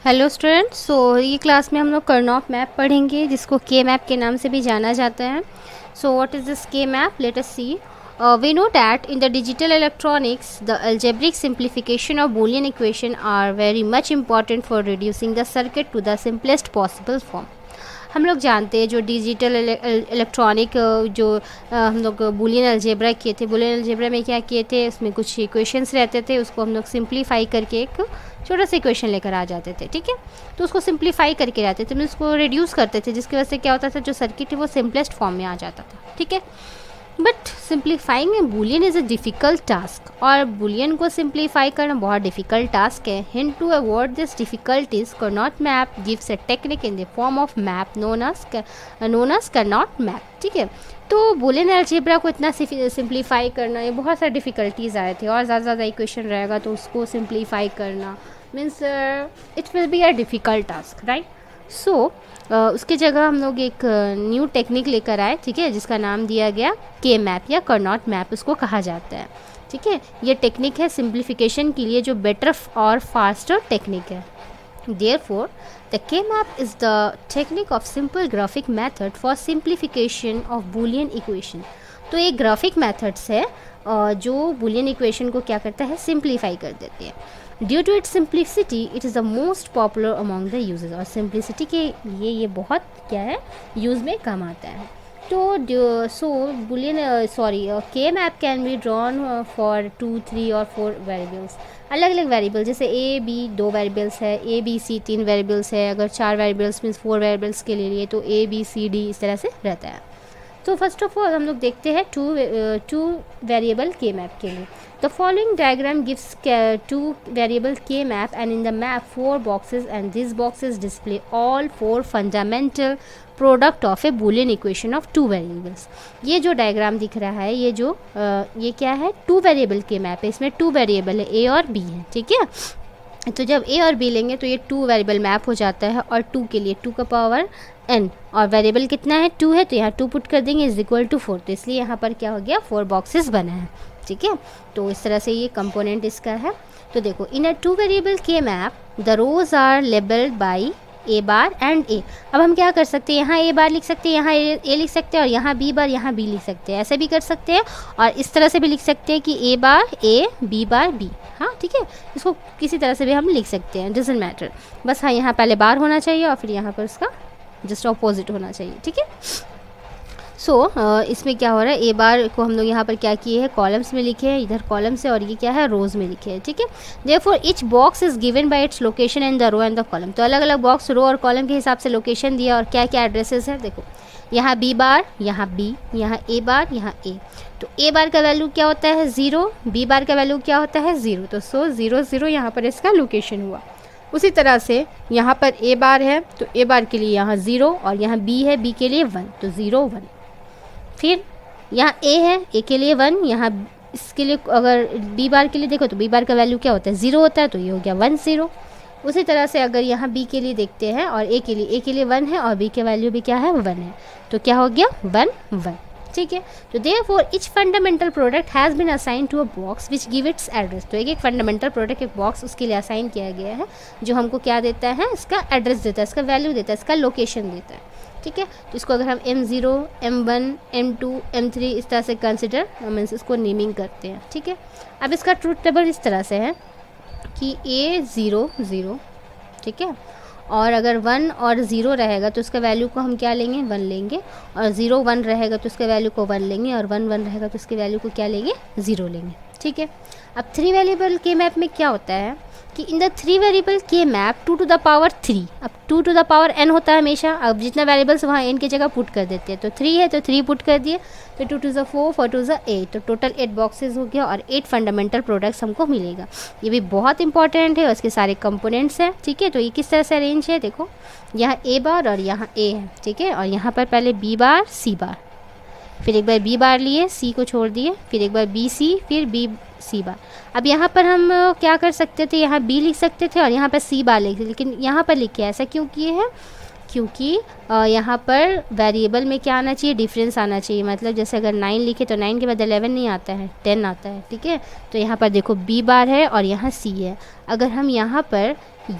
Hello students. ये class में हम लोग कर्नॉफ मैप पढ़ेंगे, जिसको के मैप के नाम से भी जाना जाता है। So what is this K map? Let us see. We know that in the digital electronics, the algebraic simplification of Boolean equation are very much important for reducing the circuit to the simplest possible form. हम लोग जानते हैं जो digital electronic जो हम लोग Boolean algebra किए थे, बूलियन अलजेब्रा में क्या किए थे, उसमें कुछ इक्वेशंस रहते थे, उसको हम लोग सिंप्लीफाई करके एक छोटा सा इक्वेशन लेकर आ जाते थे। ठीक है, तो उसको सिंप्लीफाई करके रहते थे, उसको रिड्यूस करते थे, जिसकी वजह से क्या होता था, जो सर्किट है वो सिंपलेस्ट फॉर्म में आ जाता था। ठीक है, but simplifying a Boolean is a difficult task, और बुलियन को सिंप्लीफाई करना बहुत डिफ़िकल्ट टास्क है। Hint to avoid this difficulties, Karnaugh map gives a technique in the form of map known as Karnaugh map. ठीक है, तो Boolean algebra को इतना सिंप्लीफाई करना, ये बहुत सारे डिफ़िकल्टीज़ आए थे, और ज़्यादा इक्वेशन रहेगा तो उसको सिंप्लीफाई करना means it will be a difficult task, right. So उसके जगह हम लोग एक न्यू टेक्निक लेकर आए, ठीक है, जिसका नाम दिया गया के मैप या कर्नॉट मैप उसको कहा जाता है। ठीक है, ये टेक्निक है सिंप्लीफिकेशन के लिए जो बेटर और फास्टर टेक्निक है। Therefore, the K-map is the technique of simple graphic method for simplification of Boolean equation. तो ये ग्राफिक मेथड्स है जो बूलियन इक्वेशन को क्या करता है, सिंप्लीफाई कर देते हैं। Due to its simplicity it is the most popular among the users, और सिंप्लिसिटी के लिए ये बहुत क्या है, यूज़ में कम आता है। तो सो बुलियन के map can be drawn for 2, 3 और 4 वेरिएबल्स, अलग अलग वेरिएबल, जैसे ए बी 2 वेरिएबल्स है, ए बी सी 3 वेरिएबल्स है, अगर 4 वेरिएबल्स मीन्स 4 वेरिएबल्स के लिए तो ए बी सी डी इस तरह से रहता है। तो फर्स्ट ऑफ ऑल हम लोग देखते हैं टू वेरिएबल के मैप के लिए। The following diagram gives 2 variable के map and in the map 4 boxes and this boxes display all 4 fundamental product of a Boolean equation of 2 variables. ये जो डायग्राम दिख रहा है, ये क्या है, 2 वेरिएबल के मैप है, इसमें 2 वेरिएबल है, ए और बी है। ठीक है, तो जब ए और बी लेंगे तो ये 2 वेरिएबल मैप हो जाता है, और 2 के लिए 2 का पावर n, और वेरिएबल कितना है, 2 है, तो यहाँ 2 पुट कर देंगे इज इक्वल टू 4, तो इसलिए यहाँ पर क्या हो गया, 4 बॉक्सेस बना है। ठीक है, तो इस तरह से ये कंपोनेंट इसका है। तो देखो, इन अ 2 वेरिएबल के map the rows are labelled by A bar and A. अब हम क्या कर सकते हैं, यहाँ ए बार लिख सकते हैं, यहाँ ए लिख सकते हैं, और यहाँ बी बार, यहाँ बी लिख सकते हैं, ऐसे भी कर सकते हैं, और इस तरह से भी लिख सकते हैं कि ए बार ए, बी बार बी। हाँ ठीक है, इसको किसी तरह से भी हम लिख सकते हैं, डजंट मैटर, बस हाँ यहाँ पहले बार होना चाहिए और फिर यहाँ पर उसका जस्ट ऑपोजिट होना चाहिए। ठीक है, सो इसमें क्या हो रहा है, ए बार को हम लोग यहाँ पर क्या किए हैं, कॉलम्स में लिखे हैं, इधर कॉलम्स है, और ये क्या है, रोज में लिखे हैं। ठीक है, therefore each box is given by its location in the row and the column. तो अलग अलग बॉक्स रो और कॉलम के हिसाब से लोकेशन दिया, और क्या क्या एड्रेसेस है, देखो यहाँ बी बार, यहाँ बी, यहाँ ए बार, यहाँ ए। तो ए बार का वैल्यू क्या होता है, 0, बी बार का वैल्यू क्या होता है, 0, तो 0 0 यहाँ पर इसका लोकेशन हुआ। उसी तरह से यहाँ पर ए बार है, तो ए बार के लिए यहाँ 0, और यहाँ बी है, बी के लिए 1, तो 0 1। फिर यहाँ ए है, ए के लिए 1, यहाँ इसके लिए अगर बी बार के लिए देखो तो बी बार का वैल्यू क्या होता है, 0 होता है, तो ये हो गया 1 0। उसी तरह से अगर यहाँ बी के लिए देखते हैं, और ए के लिए 1 है, और बी के वैल्यू भी क्या है, 1 है, तो क्या हो गया 1 1। ठीक है, तो therefore each fundamental product has been assign to a box which give its address. तो एक फंडामेंटल प्रोडक्ट, एक बॉक्स उसके लिए असाइन किया गया है, जो हमको क्या देता है, इसका एड्रेस देता है, इसका वैल्यू देता है, इसका लोकेशन देता है। ठीक है, तो इसको अगर हम M0, M1, M2, M3 इस तरह से कंसिडर मीन्स इसको नेमिंग करते हैं। ठीक है, अब इसका ट्रूथ टेबल इस तरह से है कि A0 0, ठीक है, और अगर 1 और 0 रहेगा तो उसका वैल्यू को हम क्या लेंगे, 1 लेंगे, और 0 1 रहेगा तो उसके वैल्यू को 1 लेंगे, और 1 1 रहेगा तो उसके वैल्यू को क्या लेंगे, 0 लेंगे। ठीक है, अब 3 वेरिएबल के मैप में क्या होता है कि इन द 3 वेरिएबल के मैप 2 टू द पावर 3, अब 2 टू द पावर n होता है हमेशा, अब जितना वेरिएबल्स वहाँ n की जगह पुट कर देते हैं, तो 3 है तो 3 पुट कर दिए, तो 2 टू द 4, 4 टू द 8, तो टोटल 8 बॉक्सेस हो गया, और 8 फंडामेंटल प्रोडक्ट्स हमको मिलेगा। ये भी बहुत इंपॉर्टेंट है, उसके सारे कंपोनेंट्स हैं। ठीक है, तो ये किस तरह से अरेंज है, देखो यहाँ ए बार और यहाँ ए है। ठीक है, और यहाँ पर पहले बी बार सी बार, फिर एक बार बी बार लिए, सी को छोड़ दिए, फिर एक बार बी सी, फिर बी सी बार। अब यहाँ पर हम क्या कर सकते थे, यहाँ बी लिख सकते थे और यहाँ पर सी बार लिख, लेकिन यहाँ पर लिखे ऐसा क्यों किए हैं, क्योंकि यहाँ पर वेरिएबल में क्या आना चाहिए, डिफरेंस आना चाहिए। मतलब जैसे अगर 9 लिखे तो 9 के बाद 11 नहीं आता है, 10 आता है। ठीक है, तो यहाँ पर देखो बी बार है और यहाँ सी है। अगर हम यहाँ पर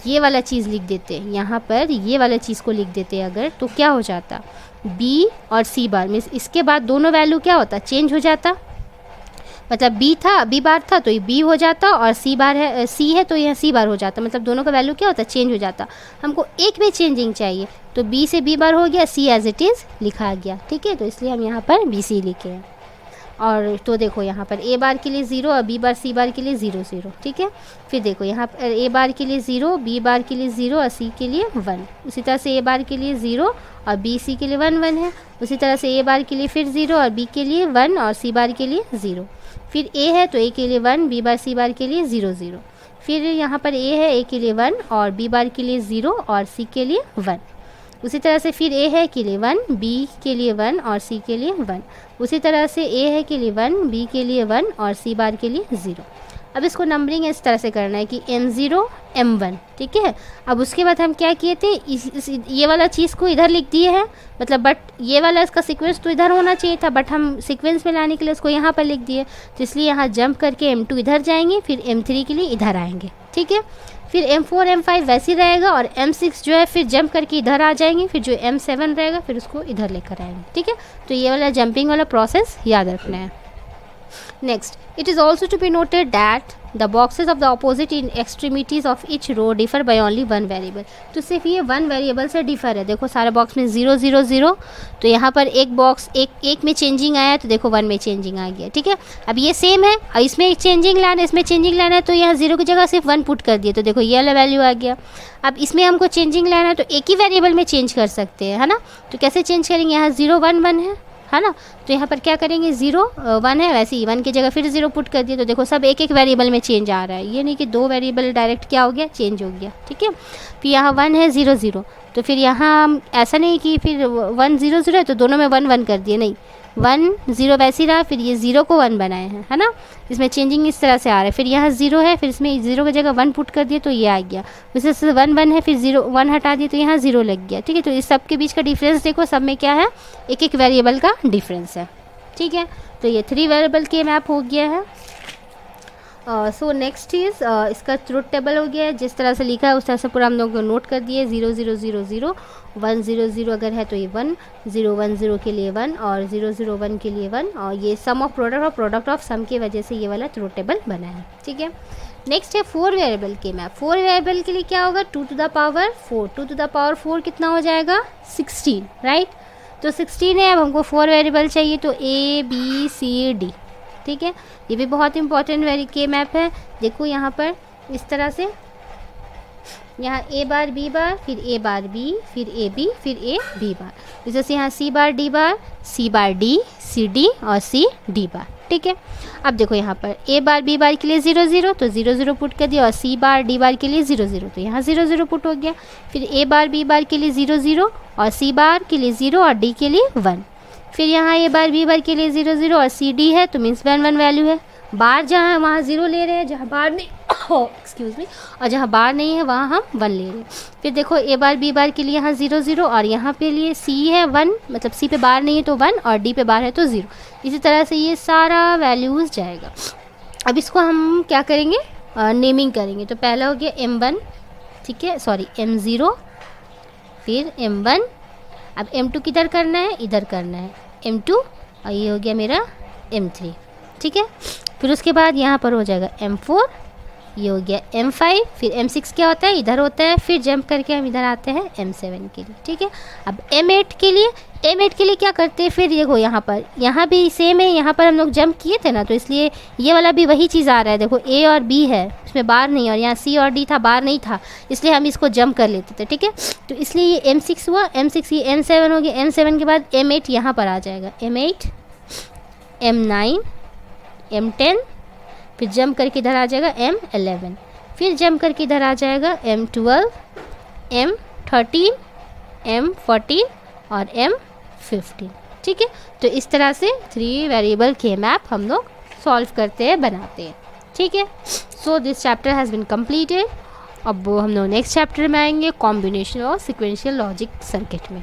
ये वाला चीज़ लिख देते, यहाँ पर ये वाला चीज़ को लिख देते अगर, तो क्या हो जाता, बी और सी बार मीन्स इसके बाद दोनों वैल्यू क्या होता, चेंज हो जाता। मतलब बी बार था तो ये बी हो जाता, और सी बार है, सी है तो यह सी बार हो जाता। मतलब दोनों का वैल्यू क्या होता, चेंज हो जाता। हमको एक में चेंजिंग चाहिए, तो बी से बी बार हो गया, सी एज इट इज़ लिखा गया। ठीक है, तो इसलिए हम यहाँ पर बी सी लिखे हैं। और तो देखो यहाँ पर ए बार के लिए 0 और बी बार सी बार के लिए 0 0। ठीक है, फिर देखो यहाँ पर ए बार के लिए 0, बी बार के लिए 0 और सी के लिए 1। उसी तरह से ए बार के लिए 0 और बी सी के लिए 1 1 है। उसी तरह से ए बार के लिए फिर 0 और बी के लिए 1 और सी बार के लिए 0। फिर ए है तो ए के लिए 1, बी बार सी बार के लिए 0 0। फिर यहाँ पर ए है, ए के लिए 1 और बी बार के लिए 0 और सी के लिए 1। उसी तरह से फिर ए है के लिए 1, बी के लिए 1 और सी के लिए 1। उसी तरह से ए है के लिए 1, बी के लिए 1 और सी बार के लिए 0। अब इसको नंबरिंग इस तरह से करना है कि M0 M1। ठीक है, अब उसके बाद हम क्या किए थे, ये वाला चीज़ को इधर लिख दिए हैं, मतलब बट ये वाला इसका सीक्वेंस तो इधर होना चाहिए था, बट हम सीक्वेंस में लाने के लिए इसको यहाँ पर लिख दिए। तो इसलिए यहाँ जंप करके M2 इधर जाएंगे, फिर M3 के लिए इधर आएंगे। ठीक है, फिर M4 M5 वैसे ही रहेगा, और M6 जो है फिर जंप करके इधर आ जाएंगे, फिर जो M7 रहेगा फिर उसको इधर लेकर आएंगे। ठीक है, तो ये वाला जंपिंग वाला प्रोसेस याद रखना है। Next, it is also to be noted that the boxes of the opposite in extremities of each row differ by only one variable। तो सिर्फ ये वन वेरिएबल से डिफर है। देखो सारे बॉक्स में 0 0 0, तो यहाँ पर एक बॉक्स एक में चेंजिंग आया तो देखो 1 में चेंजिंग आ गया। ठीक है, अब ये सेम है और इसमें चेंजिंग लाना है, इसमें चेंजिंग लाना है, तो यहाँ 0 की जगह सिर्फ 1 पुट कर दिए, तो देखो ये वाला वैल्यू आ गया। अब इसमें हमको चेंजिंग लाना है तो एक ही वेरिएबल में चेंज कर सकते हैं, है ना। तो कैसे चेंज करेंगे, यहाँ 0 1 1 है ना, तो यहाँ पर क्या करेंगे 0 1 है, वैसे ही 1 की जगह फिर 0 पुट कर दिए, तो देखो सब एक एक वेरिएबल में चेंज आ रहा है। ये नहीं कि 2 वेरिएबल डायरेक्ट क्या हो गया, चेंज हो गया। ठीक है, फिर यहाँ 1 है 0 0, तो फिर यहाँ ऐसा नहीं कि फिर 1 0 0 है तो दोनों में 1 1 कर दिए, नहीं 1 0 वैसे ही रहा, फिर ये 0 को 1 बनाए हैं, है ना। इसमें चेंजिंग इस तरह से आ रहा है। फिर यहाँ 0 है, फिर इसमें 0 की जगह 1 पुट कर दिए तो ये आ गया। वैसे 1 1 है, फिर 0 1 हटा दिए तो यहाँ 0 लग गया। ठीक है, तो इस सब के बीच का डिफरेंस देखो, सब में क्या है, एक एक वेरिएबल का डिफरेंस है। ठीक है, तो ये 3 वेरिएबल के मैप हो गया है। सो नेक्स्ट इज़ इसका ट्रुथ टेबल हो गया है। जिस तरह से लिखा है उस तरह से पूरा हम लोग नोट कर दिए। 0 0 0 0 1 0 0 अगर है तो ये 1, 0 1 0 के लिए 1 और 0 0 1 के लिए 1, और ये सम ऑफ प्रोडक्ट और प्रोडक्ट ऑफ सम की वजह से ये वाला ट्रुथ टेबल बना है। ठीक है, नेक्स्ट है 4 वेरिएबल के मैप। 4 वेरिएबल के लिए क्या होगा, 2 to the power 4। 2 to the power 4 कितना हो जाएगा, 16, राइट। तो 16 है, अब हमको 4 वेरिएबल चाहिए, तो A B C D। ठीक है, ये भी बहुत इंपॉर्टेंट के मैप है। देखो यहाँ पर इस तरह से, यहाँ A बार B बार, फिर A बार B, फिर A B, फिर A B बार। जैसे यहाँ C बार D बार, C बार D, C D और C D बार। ठीक है, अब देखो यहाँ पर A बार B बार के लिए 0 0, तो 0 0 पुट कर दिया, और C बार D बार के लिए 0 0, तो यहाँ 0 0 पुट हो गया। फिर A बार B बार के लिए 0 0 और C बार के लिए 0 और D के लिए 1। फिर यहाँ A बार B बार के लिए 0 0 और C D है, तो मीन्स 1 1 वैल्यू है। बार जहाँ है वहाँ 0 ले रहे हैं, जहाँ बार नहीं एक्सक्यूज़ मी, और जहाँ बार नहीं है वहाँ हम 1 ले रहे हैं। फिर देखो A बार B बार के लिए यहाँ 0 0 और यहाँ पे लिए C है 1, मतलब C पे बार नहीं है तो 1 और D पे बार है तो 0। इसी तरह से ये सारा वैल्यूज़ जाएगा। अब इसको हम क्या करेंगे, नेमिंग करेंगे। तो पहला हो गया M1, ठीक है, सॉरी M0, फिर M1। अब M2 किधर करना है, इधर करना है M2, और ये हो गया मेरा M3। ठीक है, फिर उसके बाद यहाँ पर हो जाएगा M4, ये हो गया M5, फिर M6 क्या होता है, इधर होता है, फिर जंप करके हम इधर आते हैं M7 के लिए। ठीक है, अब M8 के लिए क्या करते हैं, फिर देखो यहाँ भी सेम है, यहाँ पर हम लोग जंप किए थे ना, तो इसलिए ये वाला भी वही चीज़ आ रहा है। देखो A और B है, उसमें बार नहीं, और यहाँ C और D था, बार नहीं था, इसलिए हम इसको जंप कर लेते थे। ठीक है, तो इसलिए ये M6 हुआ, M6 ये M7 हो गया, M7 के बाद M8 यहाँ पर आ जाएगा, M8 M9 M10, फिर जंप करके इधर आ जाएगा M11, फिर जंप करके इधर आ जाएगा M12 M13 M14 और M15। ठीक है, तो इस तरह से 3 वेरिएबल के मैप हम लोग सॉल्व करते हैं, बनाते हैं। ठीक है, so this chapter has been completed. अब हम लोग नेक्स्ट चैप्टर में आएंगे कॉम्बिनेशन और सिक्वेंशियल लॉजिक सर्किट में।